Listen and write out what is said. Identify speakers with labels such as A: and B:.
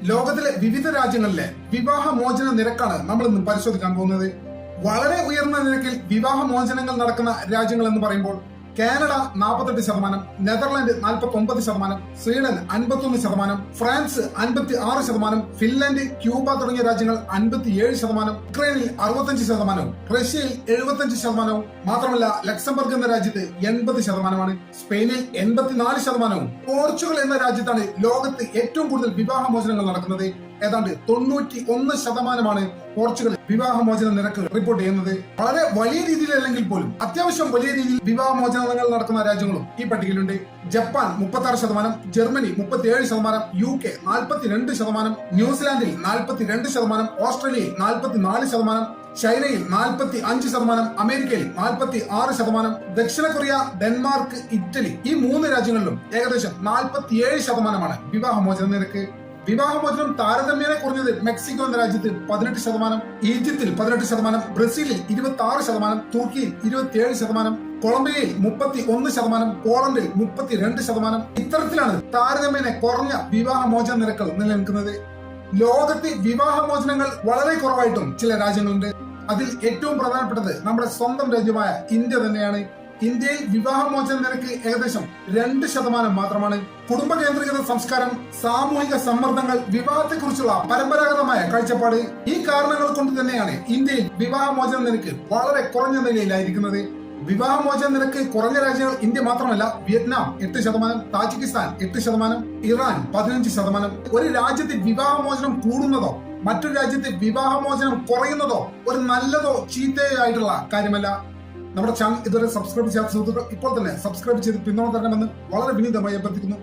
A: ലോകത്തിലെ വിവിധ രാജ്യങ്ങളിലെ വിവാഹ മോചന നിരക്കാണ് നമ്മൾ ഇന്ന് പരിശോധിക്കാൻ പോകുന്നത്. വളരെ ഉയർന്ന നിരക്കിൽ വിവാഹ മോചനങ്ങൾ നടക്കുന്ന രാജ്യങ്ങൾ എന്ന് പറയുമ്പോൾ Canada 48%, Netherland 49%, Sweden 51%, France 56%, Finland, Cuba തുടങ്ങിയ രാജ്യങ്ങൾ 57%, യുക്രൈനിൽ 65%, റഷ്യയിൽ 75%, മാത്രമല്ല ലക്സംബർഗ് എന്ന രാജ്യത്ത് 80%, സ്പെയിനിൽ 84%, പോർച്ചുഗൽ എന്ന രാജ്യത്താണ് ലോകത്ത് ഏറ്റവും കൂടുതൽ വിവാഹമോചനങ്ങൾ നടക്കുന്നത്. ഏതാണ്ട് 91% പോർച്ചുഗൽ വിവാഹമോചന നിരക്ക് റിപ്പോർട്ട് ചെയ്യുന്നത്. വളരെ വലിയ രീതിയിലല്ലെങ്കിൽ പോലും അത്യാവശ്യം വലിയ രീതിയിൽ വിവാഹമോചനങ്ങൾ നടക്കുന്ന രാജ്യങ്ങളും ഈ പട്ടികയിലുണ്ട്. ജപ്പാൻ 36%, ജർമ്മനി 37%, UK 42%, ന്യൂസിലാൻഡിൽ 42%, ഓസ്ട്രേലിയയിൽ 44%, ചൈനയിൽ 45%, അമേരിക്കയിൽ 46%, ദക്ഷിണ കൊറിയ, ഡെൻമാർക്ക്, ഇറ്റലി ഈ 3 രാജ്യങ്ങളിലും ഏകദേശം 47% വിവാഹമോചന നിരക്ക്. വിവാഹമോചനം താരതമ്യേന കുറഞ്ഞത് മെക്സിക്കോ എന്ന രാജ്യത്ത് 18%, ഈജിപ്തിൽ 18%, ബ്രസീലിൽ 26%, തുർക്കിയിൽ 27%, കൊളംബിയയിൽ 31%, പോളണ്ടിൽ 32%. ഇത്തരത്തിലാണ് താരതമ്യേന കുറഞ്ഞ വിവാഹമോചന നിരക്കുകൾ നിലനിൽക്കുന്നത്. ലോകത്ത് വിവാഹമോചനങ്ങൾ വളരെ കുറവായിട്ടും ചില രാജ്യങ്ങളുണ്ട്. അതിൽ ഏറ്റവും പ്രധാനപ്പെട്ടത് നമ്മുടെ സ്വന്തം രാജ്യമായ ഇന്ത്യ തന്നെയാണ്. ഇന്ത്യയിൽ വിവാഹമോചന നിരക്ക് ഏകദേശം 2% മാത്രമാണ്. കുടുംബ കേന്ദ്രീകൃത സംസ്കാരം, സാമൂഹിക സമ്മർദ്ദങ്ങൾ, വിവാഹത്തെക്കുറിച്ചുള്ള പരമ്പരാഗതമായ കാഴ്ചപ്പാട്, ഈ കാരണങ്ങൾ കൊണ്ട് തന്നെയാണ് ഇന്ത്യയിൽ വിവാഹമോചന നിരക്ക് വളരെ കുറഞ്ഞ നിലയിലായിരിക്കുന്നത്. വിവാഹമോചന നിരക്ക് കുറഞ്ഞ രാജ്യങ്ങൾ ഇന്ത്യ മാത്രമല്ല, വിയറ്റ്നാം 8%, താജിക്കിസ്ഥാൻ 8%, ഇറാൻ 15%. ഒരു രാജ്യത്ത് വിവാഹമോചനം കൂടുന്നതോ മറ്റൊരു രാജ്യത്ത് വിവാഹമോചനം കുറയുന്നതോ ഒരു നല്ലതോ ചീത്തയോ ആയിട്ടുള്ള കാര്യമല്ല. നമ്മുടെ ചാനൽ ഇതുവരെ സബ്സ്ക്രൈബ് ചെയ്യാത്ത സുഹൃത്തുക്കൾ ഇപ്പോൾ തന്നെ സബ്സ്ക്രൈബ് ചെയ്ത് പിന്തുണ തരണമെന്ന് വളരെ വിനീതമായി അഭ്യർത്ഥിക്കുന്നു.